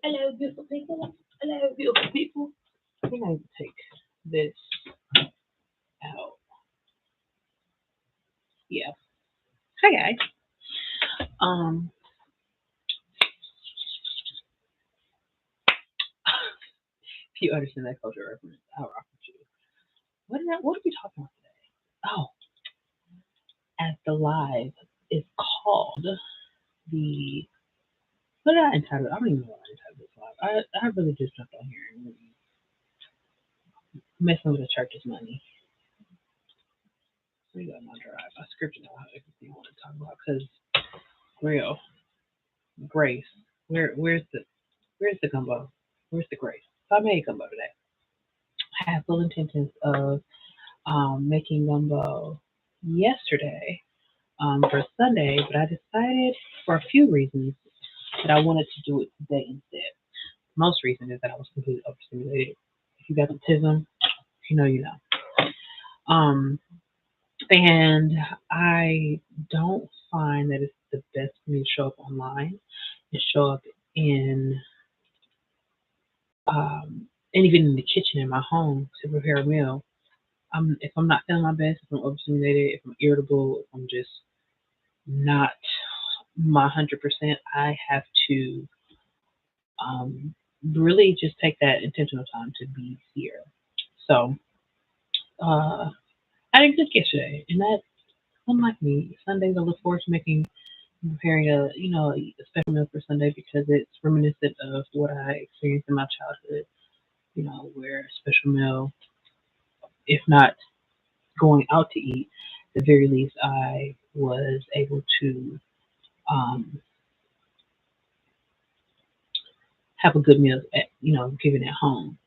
hello, beautiful people. Hello, beautiful people. I think I need to take this out. Yeah. Hi guys. Um, if you understand that culture reference, I'll rock with you. What are we talking about today? Oh, as the live is called the what did I entitle it? I don't even know what I entitled this live. I really just jumped on here and really messing with the church's money. Let me go to my drive. I scripted out everything I want to talk about because real grace. Where's the gumbo? Where's the grace? So I made gumbo today. I had full intentions of making gumbo yesterday for Sunday, but I decided for a few reasons that I wanted to do it today instead. Most reason is that I was completely overstimulated. If you got autism, you know you know. Um, and I don't find that it's the best for me to show up online and show up in and even in the kitchen in my home to prepare a meal. If I'm not feeling my best, if I'm overstimulated, if I'm irritable, if I'm just not my 100%, I have to um, really just take that intentional time to be here. So uh, I didn't cook yesterday, and that unlike me, Sundays I look forward to making preparing a special meal for Sunday because it's reminiscent of what I experienced in my childhood. Where a special meal, if not going out to eat, at the very least I was able to um, have a good meal given at home.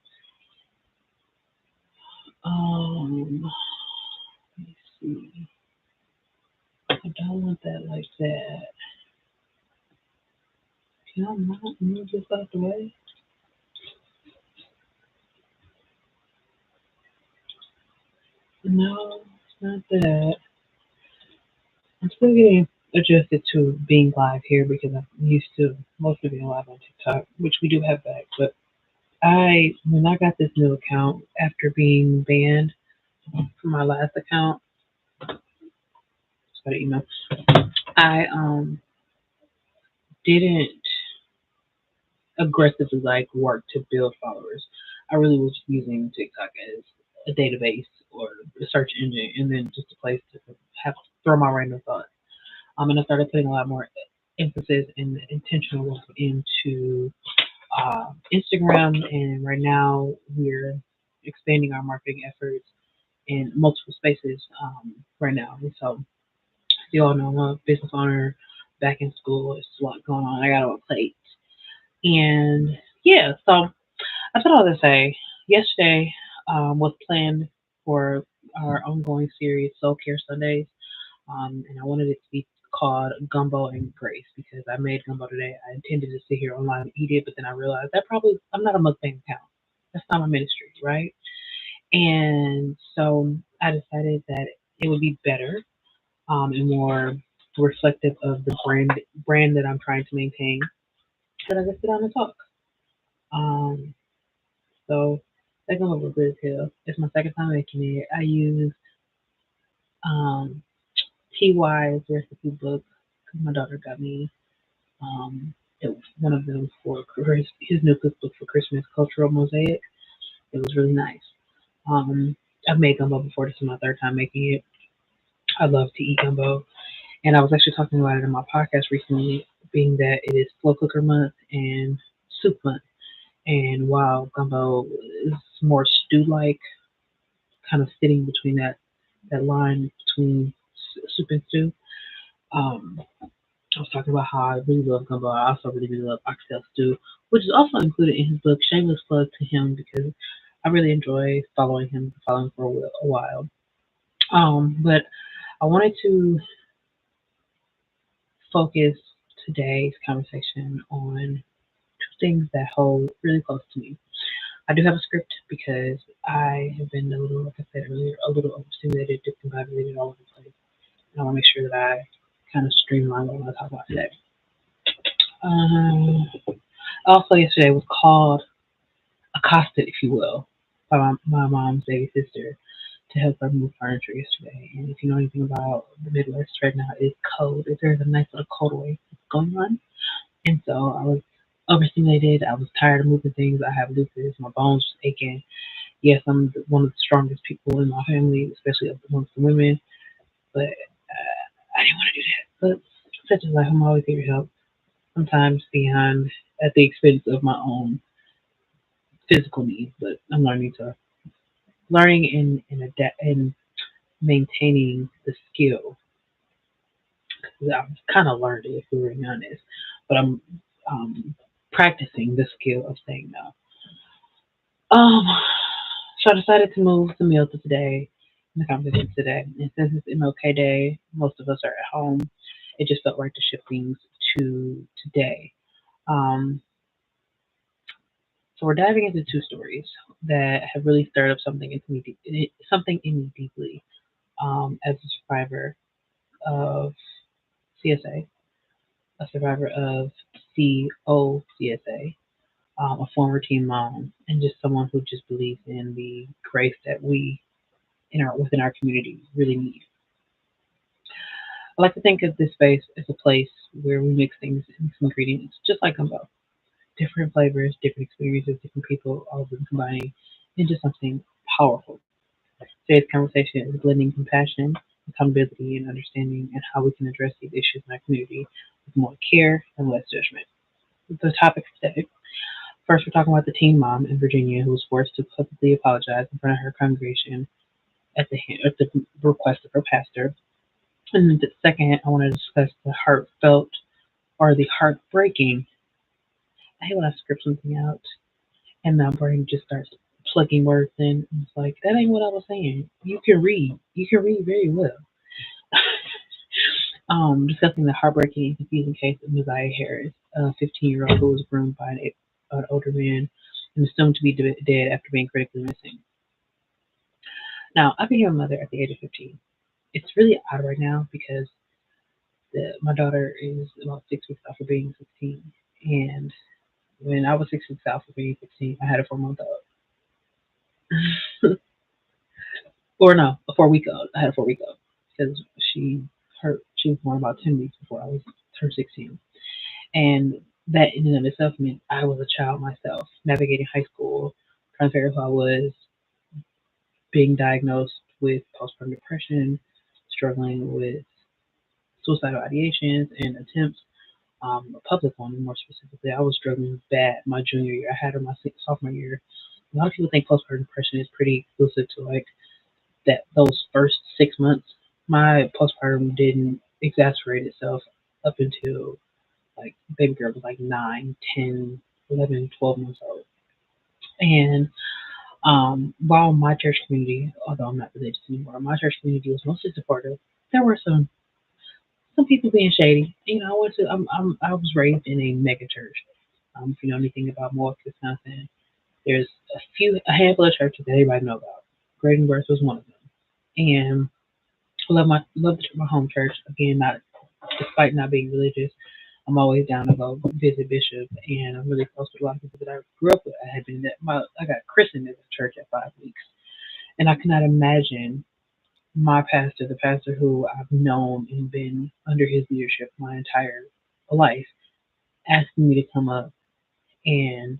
Um, let me see. I don't want that like that. Can I not move this out the way? No, it's not that. I'm still getting adjusted to being live here because I'm used to mostly being live on TikTok, which we do have back. But when I got this new account after being banned from my last account, just got an email. I didn't aggressively like work to build followers. I really was just using TikTok as a database or a search engine, and then just a place to have throw my random thoughts. And I started putting a lot more emphasis and intentional work into Instagram, and right now we're expanding our marketing efforts in multiple spaces right now. And so, as you all know, I'm a business owner back in school. It's a lot going on. I got on a plate. And yeah, so I said all to say yesterday was planned for our ongoing series, Soul Care Sundays. And I wanted it to be called Gumbo and Grace because I made gumbo today. I intended to sit here online and eat it, but then I realized that probably I'm not a mukbang account. That's not my ministry, right? And so I decided that it would be better and more reflective of the brand that I'm trying to maintain that I just sit down and talk. Um, so that gumbo was good as hell. It's my second time making it. I used um, TY's recipe book 'cause my daughter got me it was one of them for his new cookbook for Christmas, Cultural Mosaic. It was really nice. Um, I've made gumbo before. This is my third time making it. I love to eat gumbo, and I was actually talking about it in my podcast recently, being that it is slow cooker month and soup month. And while gumbo is more stew-like, kind of sitting between that line between soup and stew. Um, I was talking about how I really love gumbo. I also really, really love oxtail stew, which is also included in his book. Shameless plug to him because I really enjoy following for a while. But I wanted to focus today's conversation on two things that hold really close to me. I do have a script because I have been a little, like I said earlier, a little overstimulated, discombobulated all over the place. And I want to make sure that I kind of streamline what I want to talk about today. Um, also yesterday was called, accosted, if you will, by my mom's baby sister to help her move furniture yesterday. And if you know anything about the Midwest right now, it's cold. There's a nice little cold wave going on. And so I was overstimulated. I was tired of moving things. I have lupus. My bones was aching. Yes, I'm one of the strongest people in my family, especially amongst the women. But I didn't want to do that. But such is life. I'm always here to help. Sometimes beyond at the expense of my own physical needs. But I'm learning and maintaining the skill. I've kind of learned it, if we're being honest, but I'm um, practicing the skill of saying no. Um, so I decided to move the meal to today, the conversation today. And since it's MLK Day, most of us are at home. It just felt right to shift things to today. Um, so we're diving into two stories that have really stirred up something in me deeply. As a survivor of CSA, a survivor of COCSA, a former teen mom, and just someone who just believes in the grace that we within our community really need. I like to think of this space as a place where we mix ingredients, just like gumbo, different flavors, different experiences, different people, all of them combining into something powerful. Today's conversation is blending compassion, accountability, and understanding, and how we can address these issues in our community with more care and less judgment. The topic today. First, we're talking about the teen mom in Virginia who was forced to publicly apologize in front of her congregation at the request of her pastor. And then the second, I want to discuss the heartfelt or the heartbreaking. I hate when I script something out and my brain just starts plugging words in. And it's like, that ain't what I was saying. You can read. You can read very well. Discussing the heartbreaking and confusing case of Naziyah Harris, a 15-year-old who was groomed by an older man and assumed to be dead after being critically missing. Now, I became a mother at the age of 15. It's really odd right now because my daughter is about 6 weeks out of being 16. And when I was 6 weeks out of being 16, I had a 4 month old. Or no, a 4 week old. I had a 4 week old because she was born about 10 weeks before I was turned 16. And that in and of itself meant I was a child myself, navigating high school, trying to figure out who I was, being diagnosed with postpartum depression, struggling with suicidal ideations and attempts, a public one more specifically. I was struggling bad my junior year. I had it my sophomore year. A lot of people think postpartum depression is pretty exclusive to like that those first 6 months. My postpartum didn't exacerbate itself up until like baby girl was like 9, 10, 11, 12 months old. And while my church community, although I'm not religious anymore, my church community was mostly supportive. There were some people being shady. You know, I was raised in a mega church. If you know anything about Milwaukee, Wisconsin, there's a handful of churches that everybody know about. Great and Birth was one of them, and I love my home church. Again, not despite not being religious, I'm always down to go visit Bishop, and I'm really close to a lot of people that I grew up with. I got christened at the church at 5 weeks, and I cannot imagine my pastor, the pastor who I've known and been under his leadership my entire life, asking me to come up and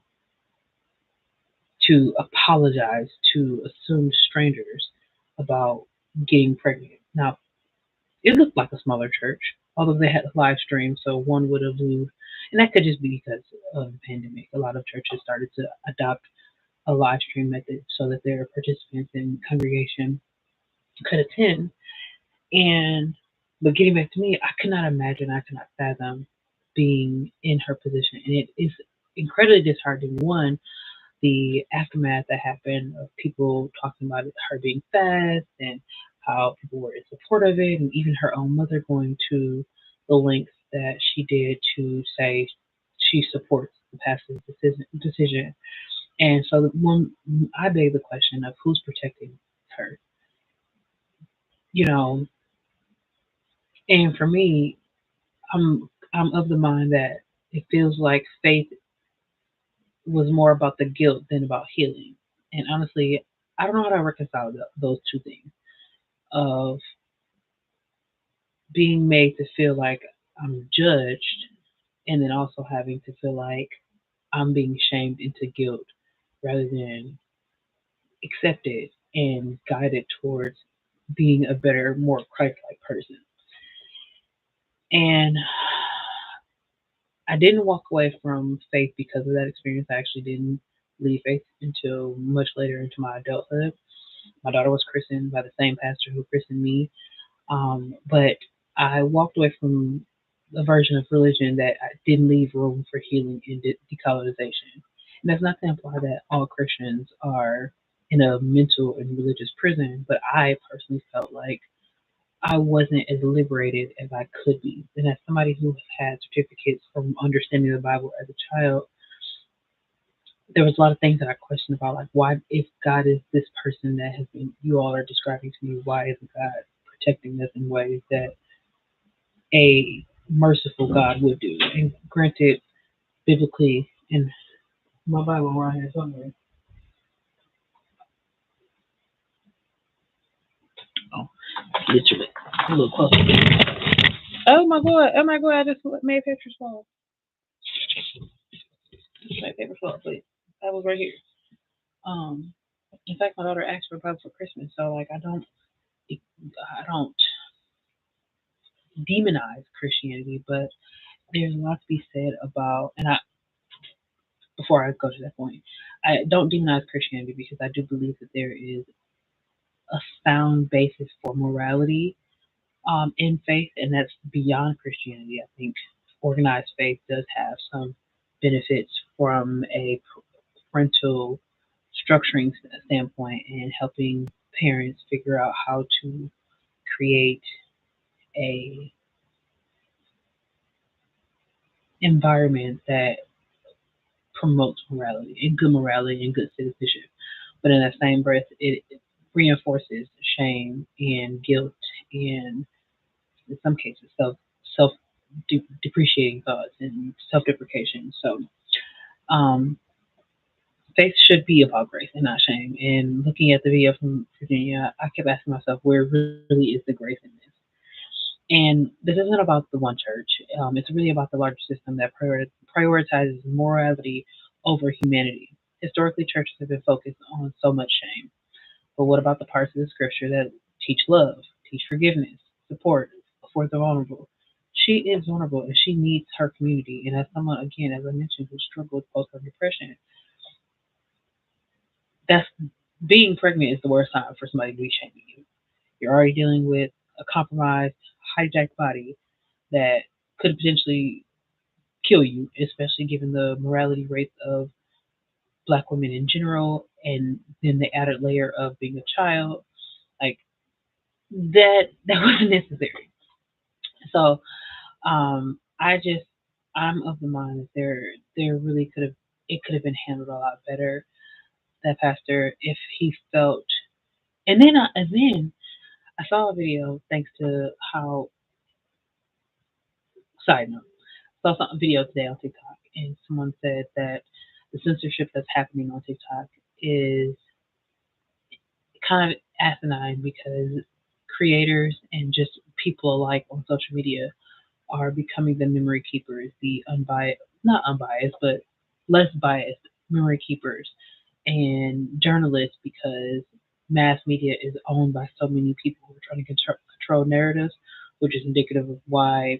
to apologize to assumed strangers about getting pregnant. Now, it looked like a smaller church, although they had a live stream, so one would have moved. And that could just be because of the pandemic. A lot of churches started to adopt a live stream method so that their participants in congregation could attend. And but getting back to me, I cannot imagine, I cannot fathom being in her position, and it is incredibly disheartening. One, the aftermath that happened of people talking about her being fast and how people were in support of it, and even her own mother going to the lengths that she did to say she supports the pastor's decision. And so, one, I beg the question of who's protecting her, you know. And for me, I'm of the mind that it feels like faith. was more about the guilt than about healing. And honestly, I don't know how to reconcile those two things of being made to feel like I'm judged and then also having to feel like I'm being shamed into guilt rather than accepted and guided towards being a better, more Christ like person. And I didn't walk away from faith because of that experience. I actually didn't leave faith until much later into my adulthood. My daughter was christened by the same pastor who christened me. But I walked away from a version of religion that I didn't leave room for healing and decolonization. And that's not to imply that all Christians are in a mental and religious prison, but I personally felt like I wasn't as liberated as I could be. And as somebody who has had certificates from understanding the Bible as a child, there was a lot of things that I questioned about, like why, if God is this person that has been you all are describing to me, why isn't God protecting us in ways that a merciful God would do? And granted, biblically, in my Bible around here somewhere. Oh, literally, a little closer. Oh my god! Oh my god! I just made pictures fall. My paper fall, please. That was right here. Um, in fact, my daughter asked for a Bible for Christmas, so like I don't demonize Christianity, but there's a lot to be said about, and I before I go to that point, I don't demonize Christianity because I do believe that there is a sound basis for morality in faith, and that's beyond Christianity. I think organized faith does have some benefits from a parental structuring standpoint and helping parents figure out how to create a environment that promotes morality and good citizenship. But in that same breath, it reinforces shame and guilt and in some cases self depreciating thoughts and self deprecation. So um, faith should be about grace and not shame. And looking at the video from Virginia, I kept asking myself, where really is the grace in this? And this isn't about the one church. It's really about the larger system that prioritizes morality over humanity. Historically, churches have been focused on so much shame. But what about the parts of the scripture that teach love, teach forgiveness, support for the vulnerable? She is vulnerable and she needs her community. And as someone, again, as I mentioned, who struggled with postpartum depression, that's being pregnant is the worst time for somebody to be shaming you. You're already dealing with a compromised, hijacked body that could potentially kill you, especially given the morality rates of black women in general, and then the added layer of being a child. Like that wasn't necessary. So I just I'm of the mind that there really could have been handled a lot better. That pastor, if he felt, and then I saw a video thanks to how side note. Saw some video today on TikTok, and someone said that the censorship that's happening on TikTok is kind of asinine because creators and just people alike on social media are becoming the memory keepers, the unbiased, not unbiased, but less biased memory keepers and journalists because mass media is owned by so many people who are trying to control narratives, which is indicative of why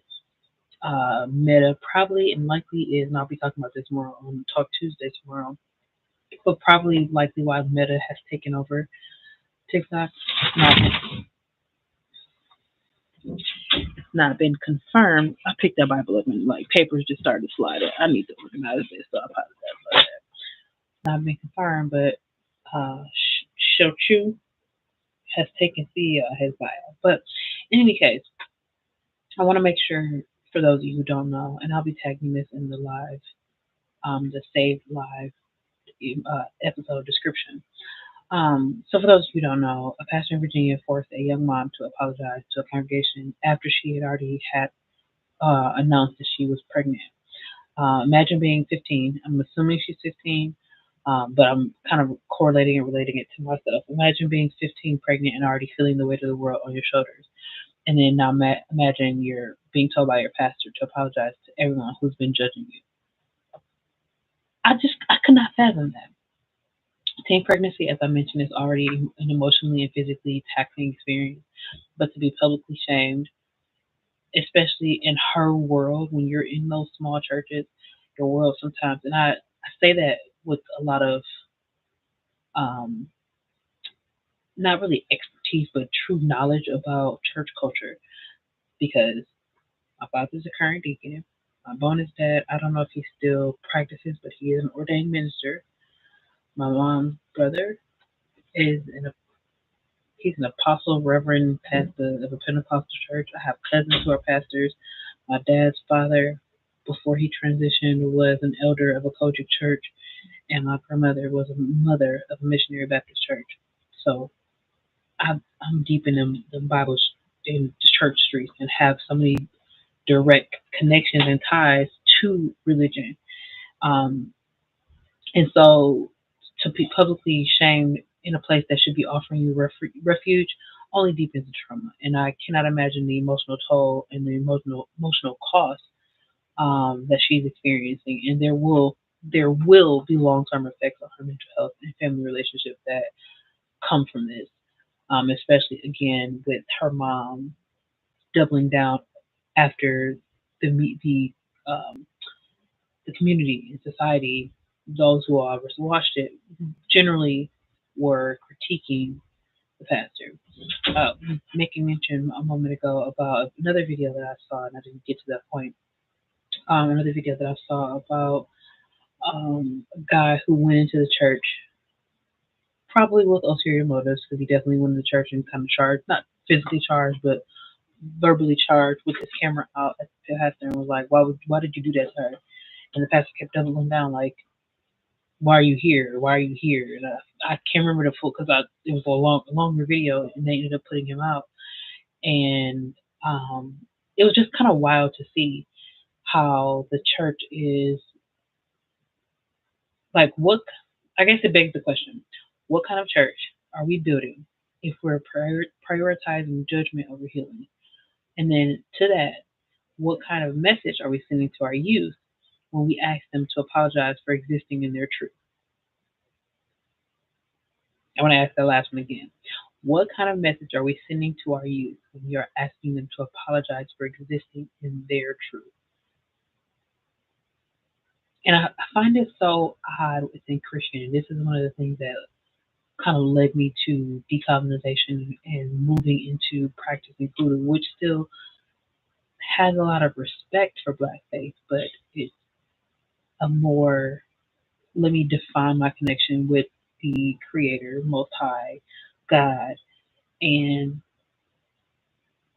Meta probably and likely is, and I'll be talking about this more on Talk Tuesday tomorrow, but probably likely why Meta has taken over TikTok. Not, not been confirmed. I picked that Bible up and like papers just started sliding. I need to organize this, so I apologize for that. Not been confirmed, but Shochu has taken CEO of his bio. But in any case, I want to make sure for those of you who don't know, and I'll be tagging this in the live, the saved live episode description. So for those of you who don't know, a pastor in Virginia forced a young mom to apologize to a congregation after she had already had announced that she was pregnant. Imagine being 15. I'm assuming she's 15, but I'm kind of correlating and relating it to myself. Imagine being 15, pregnant, and already feeling the weight of the world on your shoulders. And then now imagine you're being told by your pastor to apologize to everyone who's been judging you. I could not fathom that. Teen pregnancy, as I mentioned, is already an emotionally and physically taxing experience. But to be publicly shamed, especially in her world, when you're in those small churches, your world sometimes, and I say that with a lot of um, not really expertise, but true knowledge about church culture, because my father's a current deacon. My bonus dad, I don't know if he still practices, but he is an ordained minister. My mom's brother is he's an apostle, reverend, pastor of a Pentecostal church. I have cousins who are pastors. My dad's father, before he transitioned, was an elder of a Kojic church, and my grandmother was a mother of a missionary Baptist church. So I'm deep in them Bible in the church streets and have so many direct connections and ties to religion. Um, and so to be publicly shamed in a place that should be offering you refuge only deepens the trauma. And I cannot imagine the emotional toll and the emotional cost that she's experiencing. And there will be long term effects on her mental health and family relationships that come from this. Especially again with her mom doubling down after um, the community and society, those who have watched it, generally were critiquing the pastor. Uh, Making mention a moment ago about another video that I saw, and I didn't get to that point. Another video that I saw about a guy who went into the church, probably with ulterior motives, because he definitely went into the church and kind of charged, not physically charged, but verbally charged with his camera out at the pastor and was like, why did you do that to her? And the pastor kept doubling down, like, why are you here? Why are you here? And I can't remember the full, because it was a longer video, and they ended up putting him out. And um, it was just kind of wild to see how the church is like, what, I guess it begs the question, what kind of church are we building if we're prioritizing judgment over healing? And then to that, what kind of message are we sending to our youth when we ask them to apologize for existing in their truth? I want to ask that last one again. What kind of message are we sending to our youth when we are asking them to apologize for existing in their truth? And I find it so odd within Christian, and this is one of the things that kind of led me to decolonization and moving into practicing voodoo, which still has a lot of respect for Black faith, but it's a more, let me define my connection with the Creator, Most High, God, and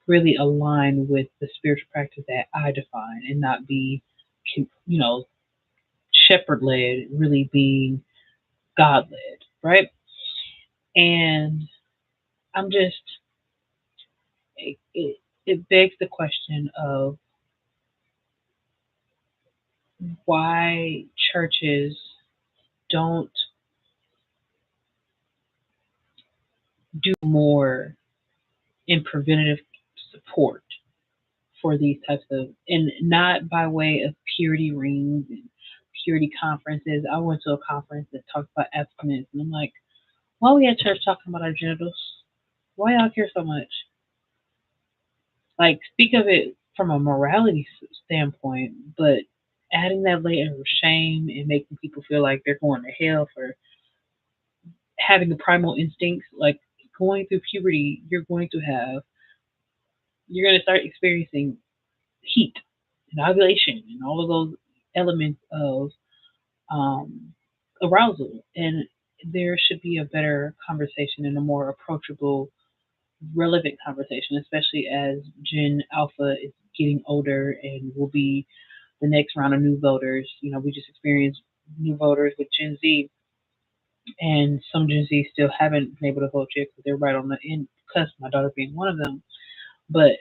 really align with the spiritual practice that I define and not be, you know, shepherd led, really being God led, right? And I'm just, it begs the question of why churches don't do more in preventative support for these types of, and not by way of purity rings and purity conferences. I went to a conference that talked about abstinence, and I'm like, why we at church talking about our genitals? Why y'all care so much? Like, speak of it from a morality standpoint, but adding that layer of shame and making people feel like they're going to hell for having the primal instincts, like going through puberty, you're going to start experiencing heat and ovulation and all of those elements of um, arousal. And there should be a better conversation and a more approachable, relevant conversation, especially as Gen Alpha is getting older and will be the next round of new voters. You know, we just experienced new voters with Gen Z, and some Gen Z still haven't been able to vote yet because they're right on the end cusp, my daughter being one of them. But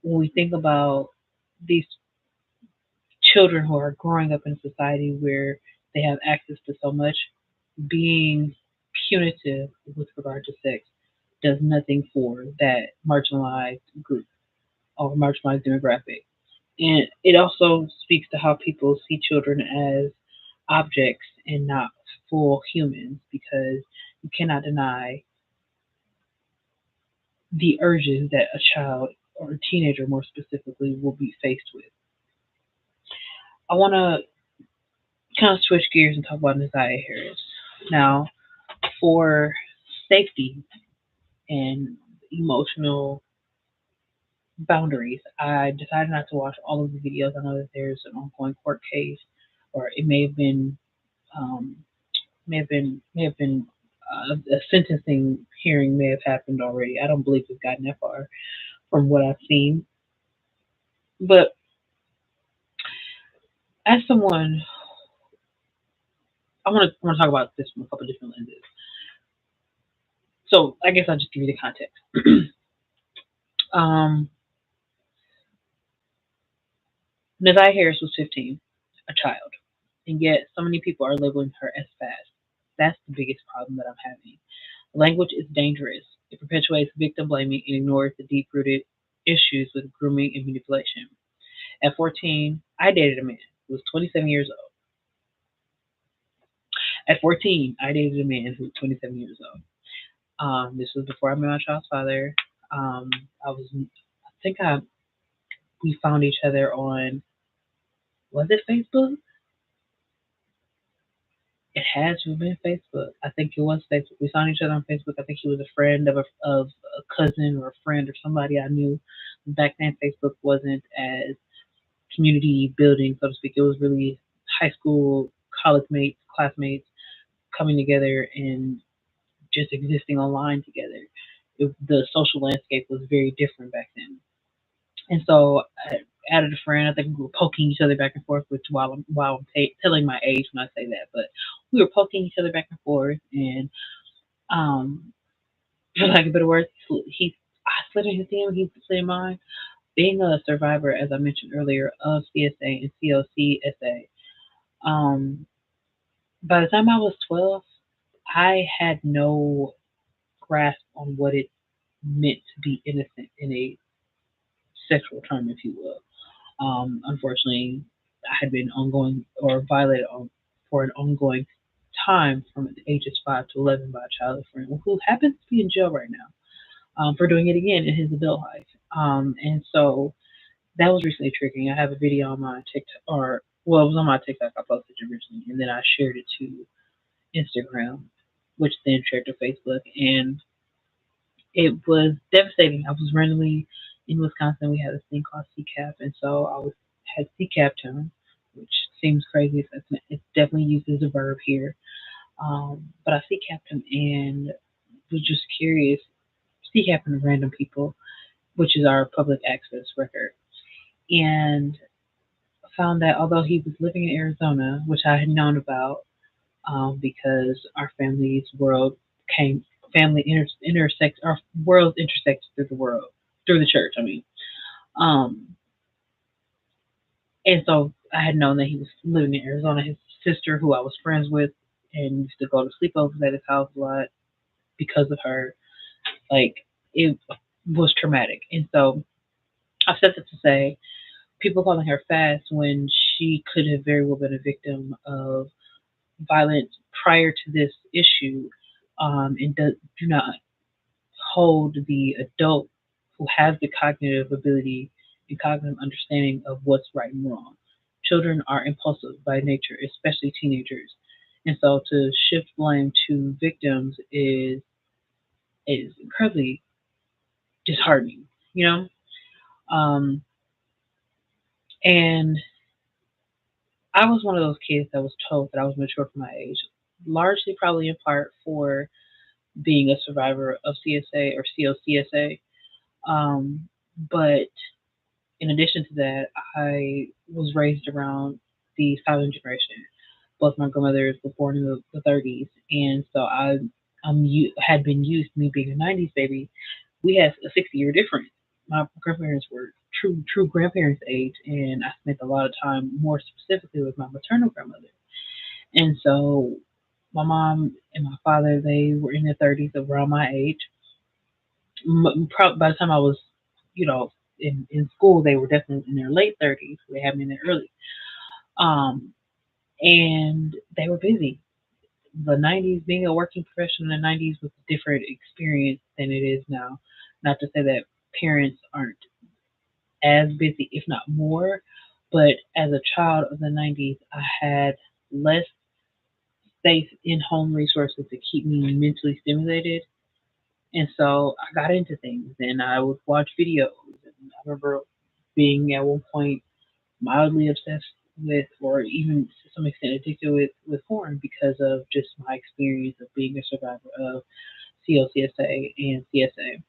when we think about these children who are growing up in a society where they have access to so much, being punitive with regard to sex does nothing for that marginalized group or marginalized demographic. And it also speaks to how people see children as objects and not full humans, because you cannot deny the urges that a child or a teenager more specifically will be faced with. I want to kind of switch gears and talk about Naziyah Harris. Now, for safety and emotional boundaries, I decided not to watch all of the videos. I know that there's an ongoing court case, or it um, may have been a sentencing hearing may have happened already. I don't believe it's gotten that far from what I've seen. But as someone, I want to talk about this from a couple of different lenses. So I guess I'll just give you the context. um, Naziyah Harris was 15, a child, and yet so many people are labeling her as fast. That's the biggest problem that I'm having. Language is dangerous. It perpetuates victim blaming and ignores the deep rooted issues with grooming and manipulation. At 14, I dated a man who was 27 years old. At 14, I dated a man who was 27 years old. This was before I met my child's father. I was, I think we found each other on, was it Facebook? It had to have been Facebook. I think it was Facebook. We found each other on Facebook. I think he was a friend of a cousin or a friend or somebody I knew. Back then, Facebook wasn't as community building, so to speak. It was really high school, college mates, classmates coming together and just existing online together. The social landscape was very different back then. And so I added a friend. I think we were poking each other back and forth, which while I'm telling my age when I say that, but we were poking each other back and forth, and um, for lack of a better word, I slid in his DM, he slid in mine. Being a survivor, as I mentioned earlier, of CSA and COCSA, um, by the time I was 12, I had no grasp on what it meant to be innocent in a sexual term, if you will. Unfortunately, I had been ongoing or violated for an ongoing time from the ages 5 to 11 by a childhood friend who happens to be in jail right now for doing it again in his adult life. And so that was recently triggering. I have a video on my TikTok, or well, it was on my TikTok. I posted it originally, and then I shared it to Instagram, which then shared to Facebook, and it was devastating. I was randomly in Wisconsin. We had this thing called CCAP, and so I was had CCAP'd him, which seems crazy. It's definitely used as a verb here. But I CCAP'd him and was just curious, CCAPing random people, which is our public access record, and found that although he was living in Arizona, which I had known about because our family's world came intersects our worlds intersects through the world through the church. I mean, um, and so I had known that he was living in Arizona. His sister, who I was friends with, and used to go to sleepovers at his house a lot because of her. Like it was traumatic, and so I said that to say people calling her fast when she could have very well been a victim of violence prior to this issue, and do not hold the adult who has the cognitive ability and cognitive understanding of what's right and wrong. Children are impulsive by nature, especially teenagers. And so to shift blame to victims is incredibly disheartening, you know? Um, and I was one of those kids that was told that I was mature for my age, largely probably in part for being a survivor of CSA or COCSA. But in addition to that, I was raised around the silent generation. Both my grandmothers were born in the 30s, and so had been used. Me being a 90s baby, we had a 60-year difference. My grandparents were true grandparents' age, and I spent a lot of time more specifically with my maternal grandmother. And so my mom and my father, they were in their 30s, around my age. By the time I was, you know, in school, they were definitely in their late 30s. They had me in their early. Um, and they were busy. The 90s, being a working professional in the 90s was a different experience than it is now. Not to say that parents aren't as busy, if not more, but as a child of the 90s, I had less safe in home resources to keep me mentally stimulated. And so I got into things and I would watch videos. And I remember being at one point mildly obsessed with, or even to some extent addicted with porn because of just my experience of being a survivor of COCSA and CSA.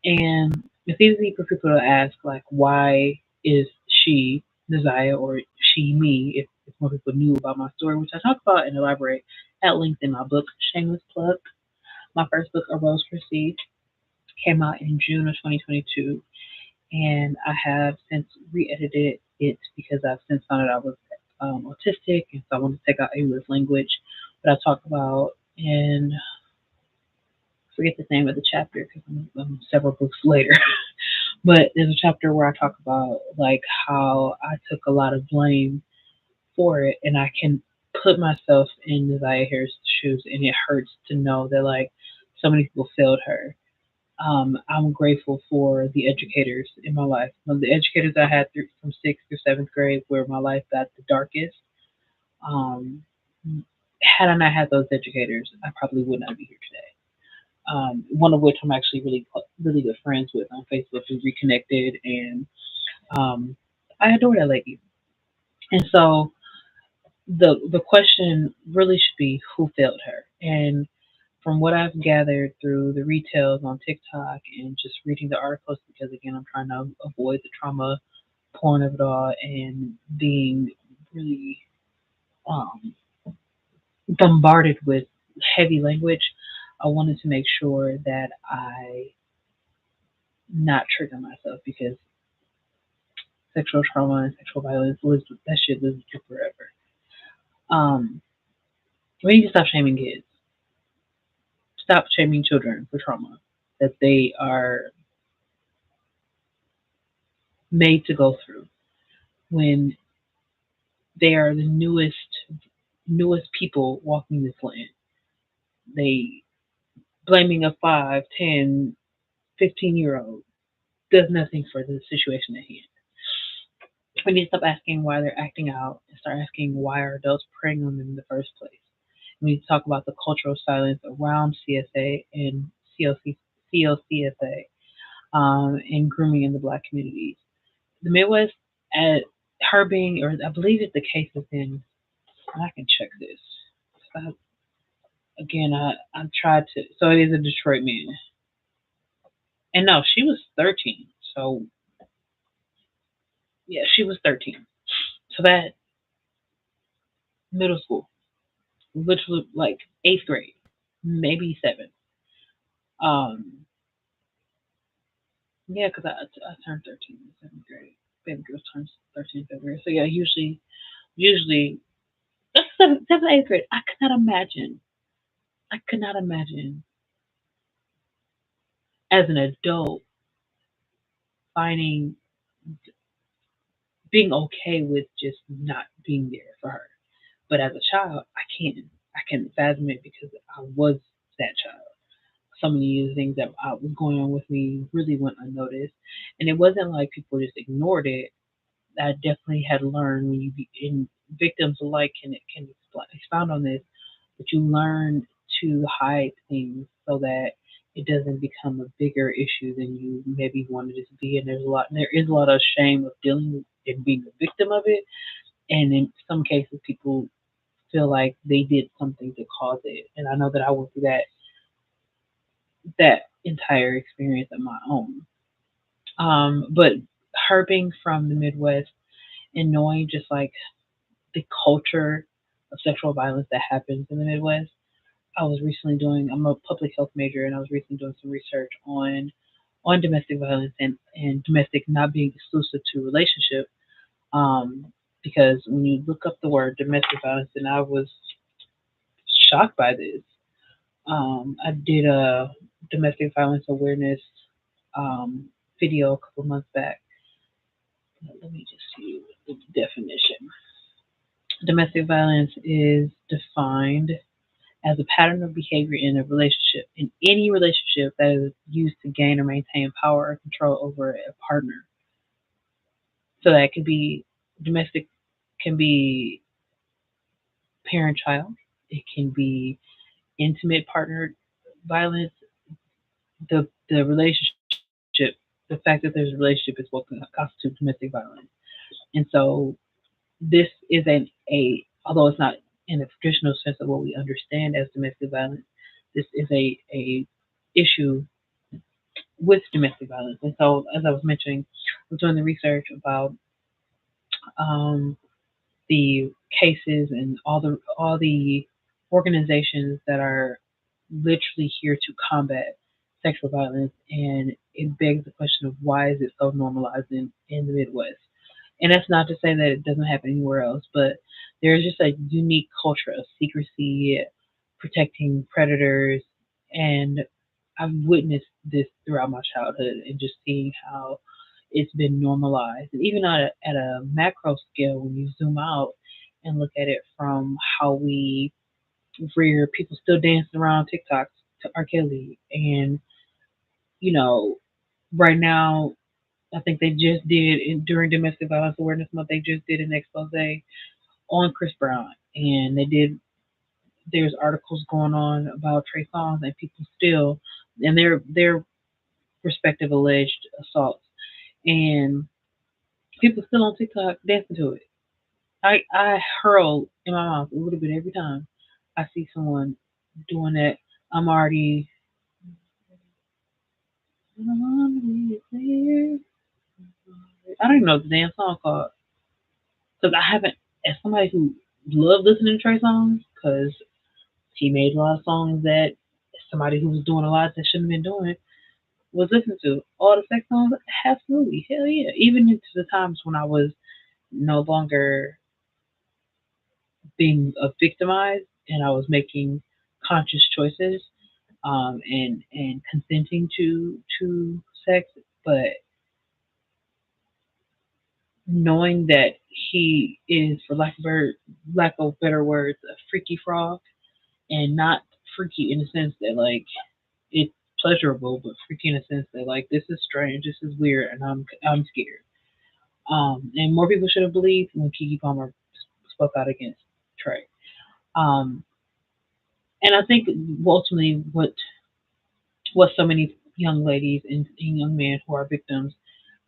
And it's easy for people to ask, like, why is she, Naziyah, or she, me, if more people knew about my story, which I talk about and elaborate at length in my book, Shameless Plug. My first book, A Rose Proceed, came out in June of 2022, and I have since re-edited it because I've since found out I was autistic, and so I wanted to take out English language. But I talk about in forget the name of the chapter because I'm several books later. But there's a chapter where I talk about like how I took a lot of blame for it, and I can put myself in Naziyah Harris' shoes, and it hurts to know that like so many people failed her. I'm grateful for the educators in my life. The educators I had from sixth through seventh grade, where my life got the darkest. Um, had I not had those educators, I probably would not be here today. One of which I'm actually really good friends with on Facebook. We reconnected, and um, I adore that lady. And so the question really should be who failed her. And from what I've gathered through the retails on TikTok and just reading the articles, because again I'm trying to avoid the trauma porn of it all and being really um, bombarded with heavy language, I wanted to make sure that I not trigger myself because sexual trauma and sexual violence lives that shit lives with you forever. Um, we need to stop shaming kids. Stop shaming children for trauma that they are made to go through when they are the newest people walking this land. They blaming a 5, 10, 15-year old does nothing for the situation at hand. We need to stop asking why they're acting out and start asking why are adults preying on them in the first place. We need to talk about the cultural silence around CSA and COC, COCSA and grooming in the Black communities. The Midwest, at her being, or I believe it's the case within, and I can check this. I, again, I tried to, so it is a Detroit man. And no, she was 13. So, yeah, she was 13. So that middle school, literally like eighth grade, maybe seventh. Um, yeah, because I turned 13 in seventh grade. Baby girl turns 13 in February. So yeah, usually that's seventh, eighth grade. I could not imagine as an adult finding being okay with just not being there for her. But as a child, I can't fathom it because I was that child. So many of the things that was going on with me really went unnoticed, and it wasn't like people just ignored it. I definitely had learned when you be in victims alike can expound on this, but you learn to hide things so that it doesn't become a bigger issue than you maybe wanted it to be. And there is a lot of shame of dealing and being a victim of it. And in some cases, people feel like they did something to cause it. And I know that I went through that entire experience on my own. But her being from the Midwest and knowing just like the culture of sexual violence that happens in the Midwest. I'm a public health major, and I was recently doing some research on domestic violence and domestic not being exclusive to relationship. Um, because when you look up the word domestic violence, and I was shocked by this. I did a domestic violence awareness um, video a couple months back. Let me just see the definition. Domestic violence is defined as a pattern of behavior in a relationship, in any relationship that is used to gain or maintain power or control over a partner. So that could be domestic, can be parent child, it can be intimate partner violence, the relationship, the fact that there's a relationship is what constitutes domestic violence. And so this is although it's not in the traditional sense of what we understand as domestic violence, this is a issue with domestic violence. And so, as I was mentioning, I was doing the research about um, the cases and all the organizations that are literally here to combat sexual violence, and it begs the question of why is it so normalized in the Midwest? And that's not to say that it doesn't happen anywhere else, but there's just a unique culture of secrecy, protecting predators, and I've witnessed this throughout my childhood and just seeing how it's been normalized. And even at a macro scale, when you zoom out and look at it from how we rear people still dancing around TikTok to R. Kelly. And, you know, right now, I think they just did, during Domestic Violence Awareness Month, they just did an expose on Chris Brown. And there's articles going on about Trey Songz and people still, and their respective alleged assaults. And people still on TikTok dancing to it. I hurl in my mouth a little bit every time I see someone doing that. I'm already. I don't even know the damn song called because I haven't. As somebody who loved listening to Trey songs, because he made a lot of songs that somebody who was doing a lot that shouldn't have been doing was listening to. All the sex songs, absolutely, hell yeah. Even into the times when I was no longer being victimized and I was making conscious choices, and consenting to sex, but knowing that he is, for lack of better words, a freaky frog, and not freaky in the sense that like it's pleasurable, but freaky in the sense that like this is strange, this is weird, and I'm scared. And more people should have believed when Kiki Palmer spoke out against Trey. Um, and I think ultimately what so many young ladies and young men who are victims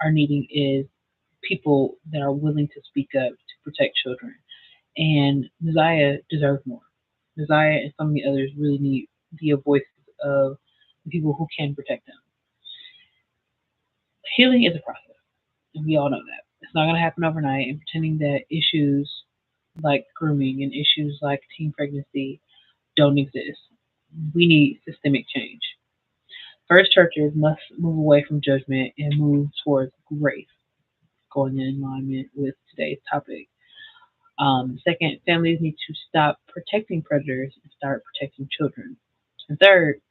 are needing is people that are willing to speak up to protect children. And Naziyah deserves more. Naziyah and so many others really need the voices of the people who can protect them. Healing is a process, and we all know that. It's not going to happen overnight, and pretending that issues like grooming and issues like teen pregnancy don't exist. We need systemic change. First, churches must move away from judgment and move towards grace, going in alignment with today's topic. Second, families need to stop protecting predators and start protecting children. And third,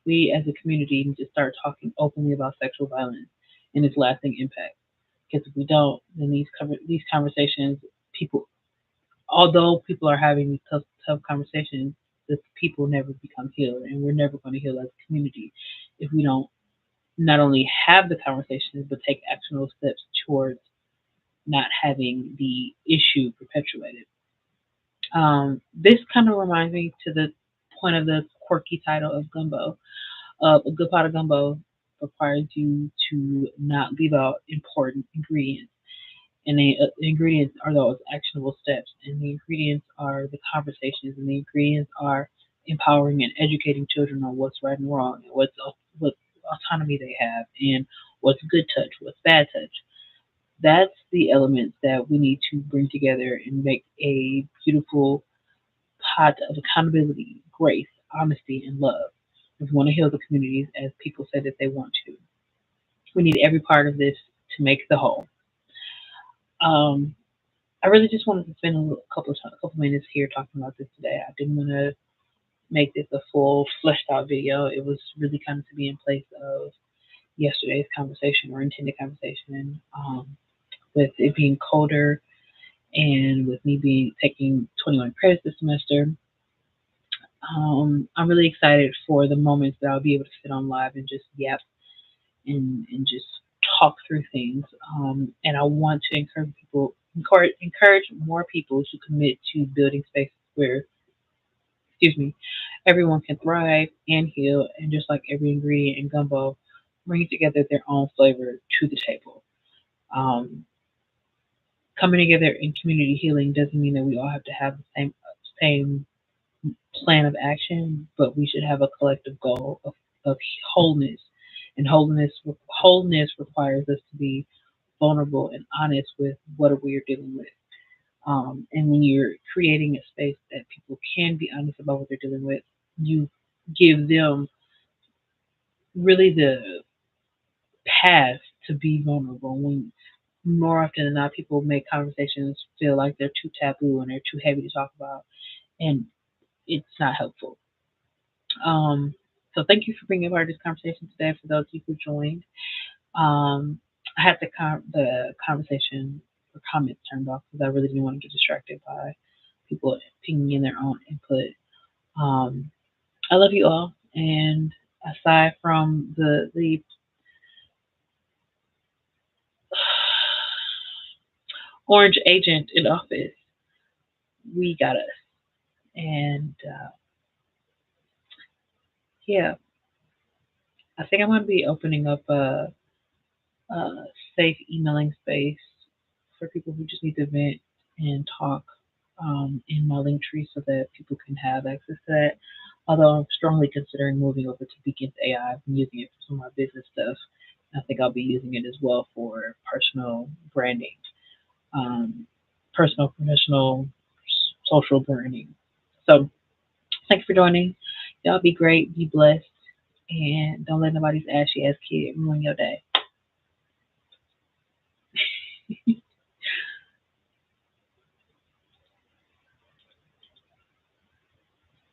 we as a community need to start talking openly about sexual violence and its lasting impact. Because if we don't, then these conversations, people, although people are having these tough conversations, the people never become healed, and we're never going to heal as a community if we don't not only have the conversations but take actionable steps towards not having the issue perpetuated. This kind of reminds me to the point of the quirky title of Gumbo. A good pot of gumbo requires you to not leave out important ingredients. And the ingredients are those actionable steps. And the ingredients are the conversations. And the ingredients are empowering and educating children on what's right and wrong, and what autonomy they have, and what's good touch, what's bad touch. That's the elements that we need to bring together and make a beautiful pot of accountability, grace, honesty, and love. If we want to heal the communities as people say that they want to. We need every part of this to make the whole. Um, I really just wanted to spend a couple minutes here talking about this today. I didn't want to make this a full fleshed out video. It was really kind of to be in place of yesterday's conversation or intended conversation, with it being colder and with me being taking 21 credits this semester. I'm really excited for the moments that I'll be able to sit on live and just yap and just talk through things. And I want to encourage more people to commit to building spaces where, excuse me, everyone can thrive and heal, and just like every ingredient in gumbo, bring together their own flavor to the table. Um, Coming together in community healing doesn't mean that we all have to have the same plan of action, but we should have a collective goal of wholeness. And wholeness requires us to be vulnerable and honest with what we're dealing with. And when you're creating a space that people can be honest about what they're dealing with, you give them really the path to be vulnerable. When more often than not, people make conversations feel like they're too taboo and they're too heavy to talk about, and it's not helpful. Um, so thank you for bringing part of this conversation today. For those of you who joined, I had the conversation or comments turned off because I really didn't want to get distracted by people pinging in their own input. Um, I love you all, and aside from the orange agent in office, we got us. And yeah, I think I'm going to be opening up a safe emailing space for people who just need to vent and talk, in my link tree so that people can have access to that. Although I'm strongly considering moving over to Beacon's AI. I've been using it for some of my business stuff. I think I'll be using it as well for personal branding, um, personal, professional, social branding. So thanks for joining. Y'all be great, be blessed, and don't let nobody's ashy ass kid ruin your day.